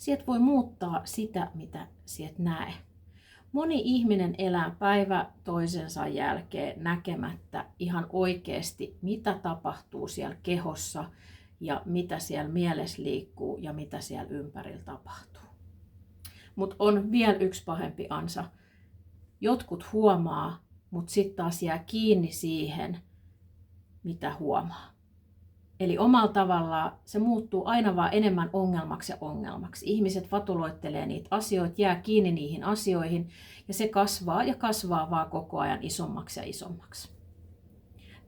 sieltä voi muuttaa sitä, mitä sieltä näe. Moni ihminen elää päivä toisensa jälkeen näkemättä ihan oikeasti, mitä tapahtuu siellä kehossa ja mitä siellä mielessä liikkuu ja mitä siellä ympärillä tapahtuu. Mutta on vielä yksi pahempi ansa. Jotkut huomaa, mutta sitten taas jää kiinni siihen, mitä huomaa. Eli omalla tavallaan se muuttuu aina vaan enemmän ongelmaksi ja ongelmaksi. Ihmiset vatuloittelee niitä asioita, jää kiinni niihin asioihin ja se kasvaa ja kasvaa vaan koko ajan isommaksi ja isommaksi.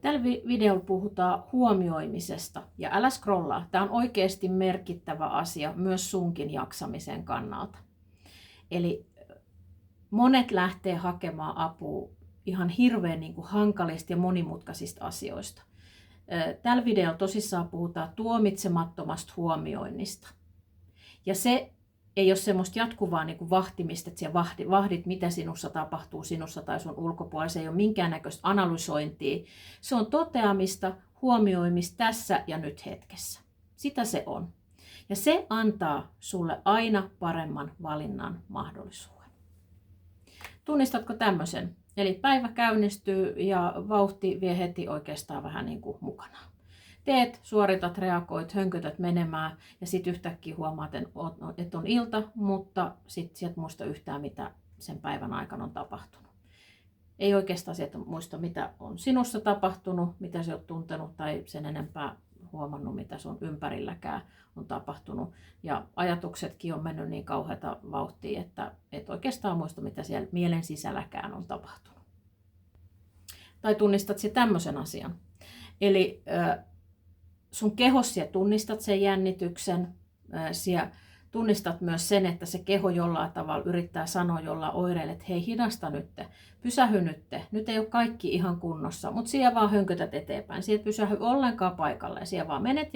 Tällä videolla puhutaan huomioimisesta ja älä scrollaa. Tämä on oikeasti merkittävä asia myös sunkin jaksamisen kannalta. Eli monet lähtee hakemaan apua ihan hirveän hankalista ja monimutkaisista asioista. Tällä videolla tosissaan puhutaan tuomitsemattomasta huomioinnista. Ja se ei ole semmoista jatkuvaa vahtimista, että siellä vahdit, mitä sinussa tapahtuu sinussa tai sun ulkopuolella. Se ei ole minkäännäköistä analysointia. Se on toteamista, huomioimista tässä ja nyt hetkessä. Sitä se on. Ja se antaa sulle aina paremman valinnan mahdollisuuden. Tunnistatko tämmöisen? Eli päivä käynnistyy ja vauhti vie heti oikeastaan vähän mukana. Teet, suoritat, reagoit, hönkötät menemään ja sitten yhtäkkiä huomaat, että on ilta, mutta sitten sieltä muista yhtään, mitä sen päivän aikana on tapahtunut. Ei oikeastaan sieltä muista, mitä on sinussa tapahtunut, mitä sä oot tuntenut tai sen enempää huomannut, mitä sun ympärilläkään on tapahtunut. Ja ajatuksetkin on mennyt niin kauheata vauhtia, että et oikeastaan muista, mitä siellä mielen sisälläkään on tapahtunut. Tai tunnistat se tämmöisen asian. Eli sun kehossa tunnistat sen jännityksen, tunnistat myös sen, että se keho jollain tavalla yrittää sanoa jollain oireille, että hei, hidasta nyt, pysähy nyt ei ole kaikki ihan kunnossa, mutta siellä vaan hönkötät eteenpäin, sieltä pysähy ollenkaan paikalle, siellä vaan menet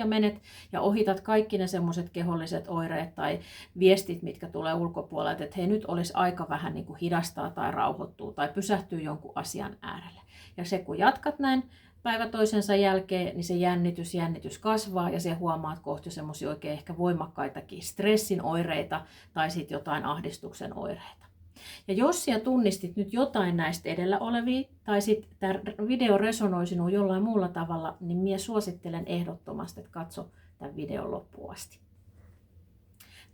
ja ohitat kaikki ne semmoiset keholliset oireet tai viestit, mitkä tulee ulkopuolelta, että hei, nyt olisi aika vähän hidastaa tai rauhoittua tai pysähtyä jonkun asian äärelle. Ja se kun jatkat näin, päivä toisensa jälkeen, niin se jännitys kasvaa ja se huomaat kohti semmoisia oikein ehkä voimakkaitakin stressin oireita tai sitten jotain ahdistuksen oireita. Ja jos siellä tunnistit nyt jotain näistä edellä olevia tai sitten tämä video resonoi sinua jollain muulla tavalla, niin minä suosittelen ehdottomasti, että katso tämän videon loppuun asti.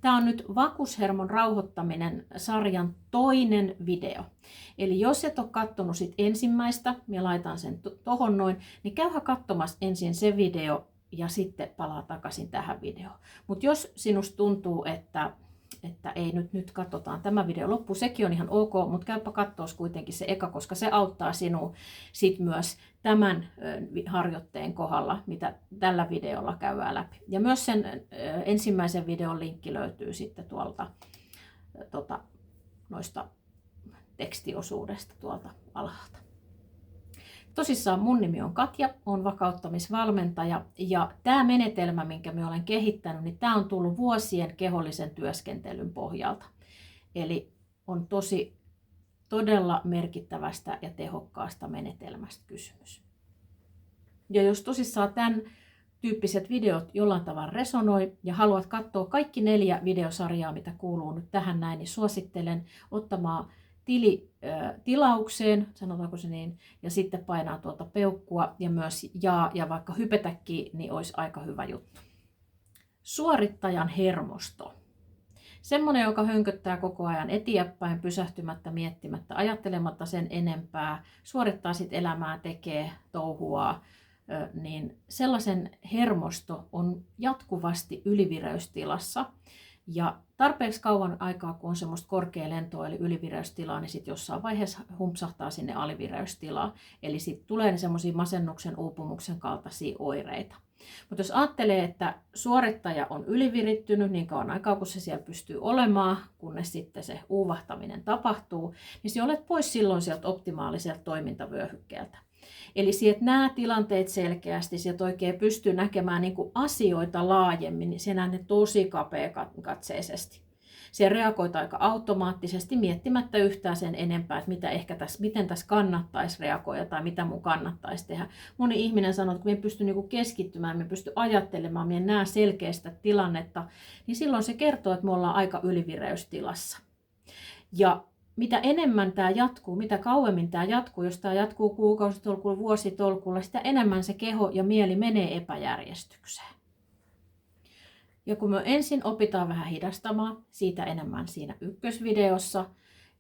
Tämä on nyt vakushermon rauhoittaminen sarjan toinen video. Eli jos et ole katsonut sit ensimmäistä, minä laitan sen tohon noin, niin käyhän katsomassa ensin se video ja sitten palaa takaisin tähän videoon. Mutta jos sinusta tuntuu, että ei nyt katsotaan tämä video loppuun, sekin on ihan ok, mutta käypä katsoa kuitenkin se eka, koska se auttaa sinua sit myös tämän harjoitteen kohdalla, mitä tällä videolla käydään läpi. Ja myös sen ensimmäisen videon linkki löytyy sitten tuolta noista tekstiosuudesta tuolta alhaalta. Tosissaan mun nimi on Katja, olen vakauttamisvalmentaja ja tämä menetelmä, minkä minä olen kehittänyt, niin tämä on tullut vuosien kehollisen työskentelyn pohjalta. Eli on todella merkittävästä ja tehokkaasta menetelmästä kysymys. Ja jos tosissaan tämän tyyppiset videot jollain tavalla resonoi ja haluat katsoa kaikki 4 videosarjaa, mitä kuuluu nyt tähän näin, niin suosittelen ottamaan tilaukseen, sanotaanko se niin, ja sitten painaa tuota peukkua ja myös ja vaikka hypetäkin, niin olisi aika hyvä juttu. Suorittajan hermosto. Semmoinen, joka hönköttää koko ajan eteenpäin, pysähtymättä, miettimättä, ajattelematta sen enempää, suorittaa sit elämää, tekee, touhuaa, niin sellaisen hermosto on jatkuvasti ylivireystilassa. Ja tarpeeksi kauan aikaa, kun on semmoista korkea lentoa eli ylivireystilaa, niin sitten jossain vaiheessa humpsahtaa sinne alivireystilaa. Eli sitten tulee semmoisia masennuksen, uupumuksen kaltaisia oireita. Mutta jos ajattelee, että suorittaja on ylivirittynyt niin kauan aikaa, kun se siellä pystyy olemaan, kunnes sitten se uuvahtaminen tapahtuu, niin sinä olet pois silloin sieltä optimaaliselta toimintavyöhykkeeltä. Eli sieltä nämä tilanteet selkeästi, sieltä oikein pystyy näkemään asioita laajemmin, niin se näet ne tosi kapeakatseisesti. Siellä reagoit aika automaattisesti miettimättä yhtään sen enempää, että miten tässä kannattaisi reagoida tai mitä mun kannattaisi tehdä. Moni ihminen sanoo, että kun me en pysty niinku keskittymään, me en pysty ajattelemaan, me en näe selkeästä tilannetta, niin silloin se kertoo, että me ollaan aika ylivireystilassa. Ja mitä enemmän tämä jatkuu, mitä kauemmin tämä jatkuu, jos tämä jatkuu kuukausitolkulla, vuositolkulla, sitä enemmän se keho ja mieli menee epäjärjestykseen. Ja kun me ensin opitaan vähän hidastamaan, siitä enemmän siinä ykkösvideossa,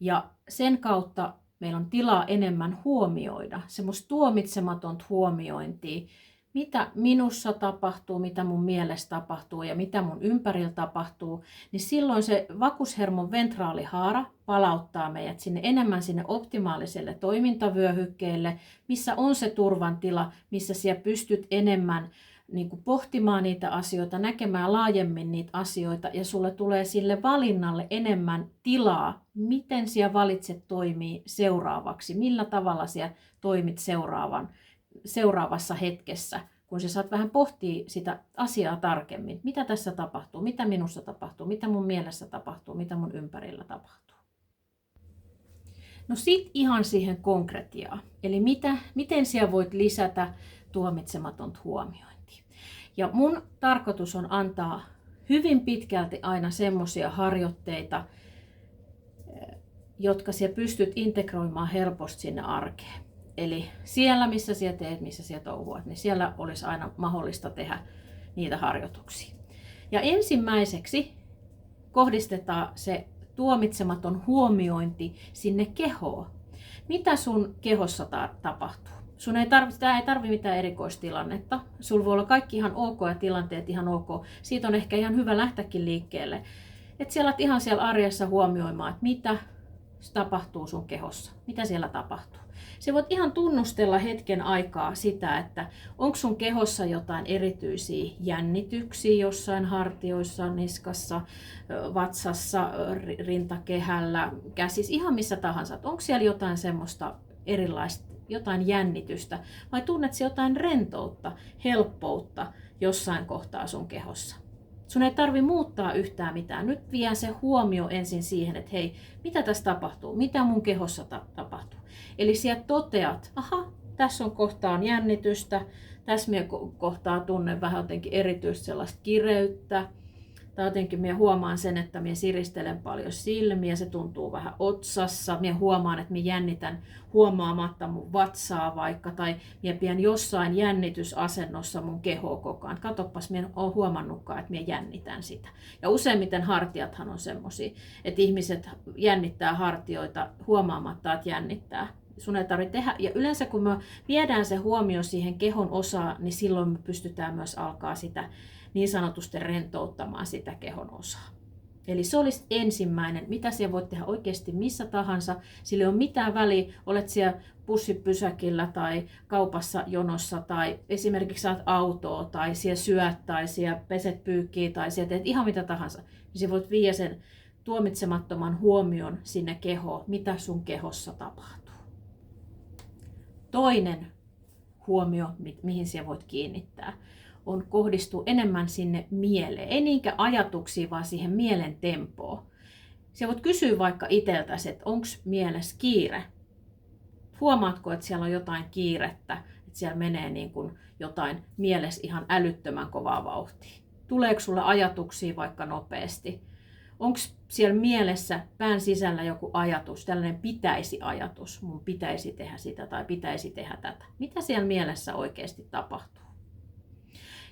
ja sen kautta meillä on tilaa enemmän huomioida, semmoista tuomitsematonta huomiointia, mitä minussa tapahtuu, mitä mun mielessä tapahtuu ja mitä mun ympärillä tapahtuu, niin silloin se vagushermon ventraalihaara palauttaa meidät enemmän sinne optimaaliselle toimintavyöhykkeelle, missä on se turvan tila, missä siellä pystyt enemmän niin kuin pohtimaan niitä asioita, näkemään laajemmin niitä asioita ja sulle tulee sille valinnalle enemmän tilaa, miten siellä valitset toimii seuraavaksi, millä tavalla siellä toimit seuraavassa hetkessä, kun sä saat vähän pohtia sitä asiaa tarkemmin, mitä tässä tapahtuu, mitä minussa tapahtuu, mitä mun mielessä tapahtuu, mitä mun ympärillä tapahtuu. No sit ihan siihen konkretiaan, eli miten siellä voit lisätä tuomitsematonta huomiointia. Ja mun tarkoitus on antaa hyvin pitkälti aina semmoisia harjoitteita, jotka sä pystyt integroimaan helposti sinne arkeen. Eli siellä, missä sä teet, missä sä touhuat, niin siellä olisi aina mahdollista tehdä niitä harjoituksia. Ja ensimmäiseksi kohdistetaan se tuomitsematon huomiointi sinne kehoon. Mitä sun kehossa tapahtuu? Tämä ei tarvitse mitään erikoistilannetta. Sulla voi olla kaikki ihan ok ja tilanteet ihan ok. Siitä on ehkä ihan hyvä lähteäkin liikkeelle. Että siellä olet ihan siellä arjessa huomioimaan, että mitä tapahtuu sun kehossa. Mitä siellä tapahtuu. Se voit ihan tunnustella hetken aikaa sitä, että onko sun kehossa jotain erityisiä jännityksiä jossain hartioissa, niskassa, vatsassa, rintakehällä, käsissä, ihan missä tahansa. Onko siellä jotain semmoista erilaista, jotain jännitystä vai tunnetko jotain rentoutta, helppoutta jossain kohtaa sun kehossa. Sun ei tarvi muuttaa yhtään mitään. Nyt vie se huomio ensin siihen, että hei, mitä tässä tapahtuu, mitä mun kehossa tapahtuu. Eli sieltä toteat, aha, tässä on kohtaan jännitystä, tässä minä kohtaa tunnen vähän jotenkin erityistä sellaista kireyttä. Tai jotenkin minä huomaan sen, että minä siristelen paljon silmiä, se tuntuu vähän otsassa. Minä huomaan, että minä jännitän huomaamatta mun vatsaa vaikka, tai minä pidän jossain jännitysasennossa mun kehoa koko ajan. Katoppas, minä en ole huomannutkaan, että minä jännitän sitä. Ja useimmiten hartiathan on semmoisia, että ihmiset jännittää hartioita huomaamatta, että jännittää. Sun ei tarvitse tehdä. Ja yleensä kun me viedään se huomio siihen kehon osaan, niin silloin me pystytään myös alkaa sitä niin sanotusti rentouttamaan sitä kehon osaa. Eli se olisi ensimmäinen, mitä siellä voit tehdä oikeasti missä tahansa. Sillä ei ole mitään väliä, olet siellä bussipysäkillä tai kaupassa jonossa tai esimerkiksi saat autoa tai siellä syöt tai siellä peset pyykkiä tai siellä teet ihan mitä tahansa. Niin sä voit viedä sen tuomitsemattoman huomion sinne kehoon, mitä sun kehossa tapahtuu. Toinen huomio, mihin sä voit kiinnittää, kohdistuu enemmän sinne mieleen. Ei niinkään ajatuksiin, vaan siihen mielen tempoon. Sä voit kysyä vaikka itseltäsi, että onko mielessä kiire? Huomaatko, että siellä on jotain kiirettä, että siellä menee niin kuin jotain mielessä ihan älyttömän kovaa vauhtia? Tuleeko sulle ajatuksia vaikka nopeasti? Onko siellä mielessä pään sisällä joku ajatus, tällainen pitäisi-ajatus, mun pitäisi tehdä sitä tai pitäisi tehdä tätä? Mitä siellä mielessä oikeasti tapahtuu?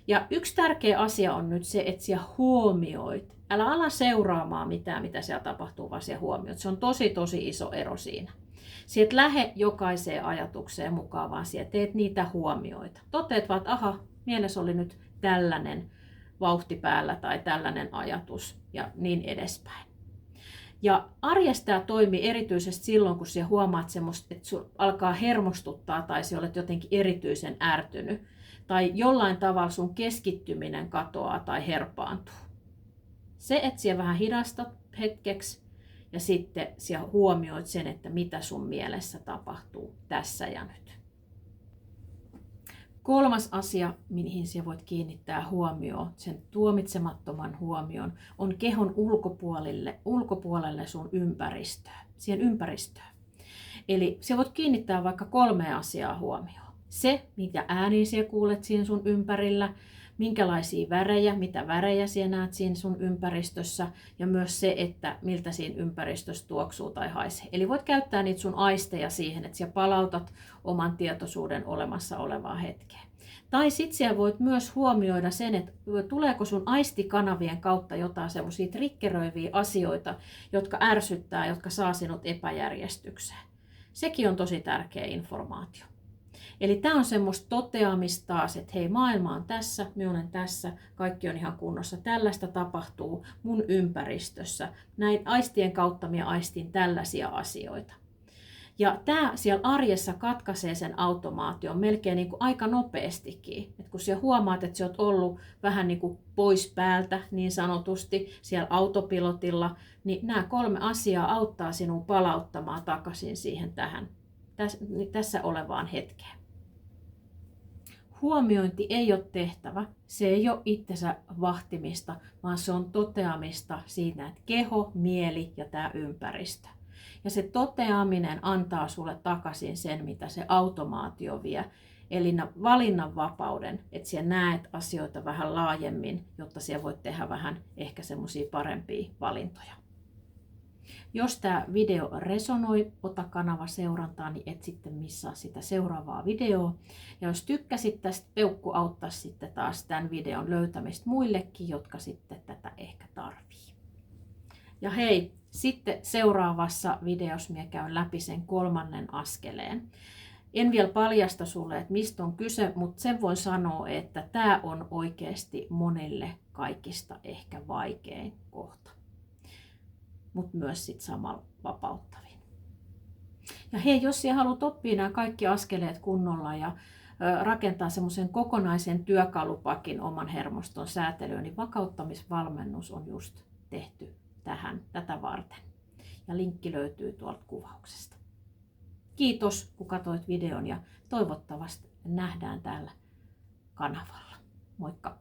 Ja yksi tärkeä asia on nyt se, että siellä huomioit. Älä ala seuraamaan mitään, mitä siellä tapahtuu, vaan siellä huomioit. Se on tosi iso ero siinä. Sieltä lähde jokaiseen ajatukseen mukaan, vaan siellä teet niitä huomioita. Toteat vaan, että aha, mielessä oli nyt tällainen vauhti päällä tai tällainen ajatus ja niin edespäin. Ja arjessa tämä toimii erityisesti silloin, kun sinä huomaat semmoista, että sinua alkaa hermostuttaa tai sinä olet jotenkin erityisen ärtynyt. Tai jollain tavalla sun keskittyminen katoaa tai herpaantuu. Se, että sinä vähän hidastat hetkeksi ja sitten sinä huomioit sen, että mitä sun mielessä tapahtuu tässä ja nyt. Kolmas asia, mihin sinä voit kiinnittää huomioon, sen tuomitsemattoman huomion, on kehon ulkopuolelle sun siihen ympäristöön. Eli sinä voit kiinnittää vaikka 3 asiaa huomioon. Se, mitä ääniä sinä kuulet siinä sun ympärillä, minkälaisia värejä, mitä värejä sinä näet siinä sun ympäristössä, ja myös se, että miltä siinä ympäristössä tuoksuu tai haisee. Eli voit käyttää niitä sun aisteja siihen, että sinä palautat oman tietoisuuden olemassa olevaan hetkeen. Tai sitten siellä voit myös huomioida sen, että tuleeko sun aistikanavien kautta jotain semmoisia triggeröiviä asioita, jotka ärsyttää, jotka saa sinut epäjärjestykseen. Sekin on tosi tärkeä informaatio. Eli tämä on semmoista toteamista taas, että hei, maailma on tässä, minä olen tässä, kaikki on ihan kunnossa. Tällaista tapahtuu mun ympäristössä. Näin aistien kautta minä aistin tällaisia asioita. Ja tämä siellä arjessa katkaisee sen automaation melkein niin kuin aika nopeastikin. Et kun sinä huomaat, että sinä olet ollut vähän niin kuin pois päältä niin sanotusti siellä autopilotilla, niin nämä 3 asiaa auttaa sinua palauttamaan takaisin siihen tässä olevaan hetkeen. Huomiointi ei ole tehtävä, se ei ole itsensä vahtimista, vaan se on toteamista siitä, että keho, mieli ja tämä ympäristö. Ja se toteaminen antaa sulle takaisin sen, mitä se automaatio vie, eli valinnanvapauden, että siellä näet asioita vähän laajemmin, jotta siellä voit tehdä vähän ehkä semmoisia parempia valintoja. Jos tämä video resonoi, ota kanava seurantaan, niin et sitten missaa sitä seuraavaa videoa. Ja jos tykkäsit tästä, peukku auttaa sitten taas tämän videon löytämistä muillekin, jotka sitten tätä ehkä tarvii. Ja hei, sitten seuraavassa videossa minä käyn läpi sen 3. askeleen. En vielä paljasta sulle, että mistä on kyse, mutta sen voin sanoa, että tämä on oikeasti monille kaikista ehkä vaikein kohta. Mutta myös sitten samalla vapauttavin. Ja hei, jos sinä haluat oppia nämä kaikki askeleet kunnolla ja rakentaa semmoisen kokonaisen työkalupakin oman hermoston säätelyyn, niin vakauttamisvalmennus on just tehty tätä varten. Ja linkki löytyy tuolta kuvauksesta. Kiitos, kun katsoit videon ja toivottavasti nähdään täällä kanavalla. Moikka!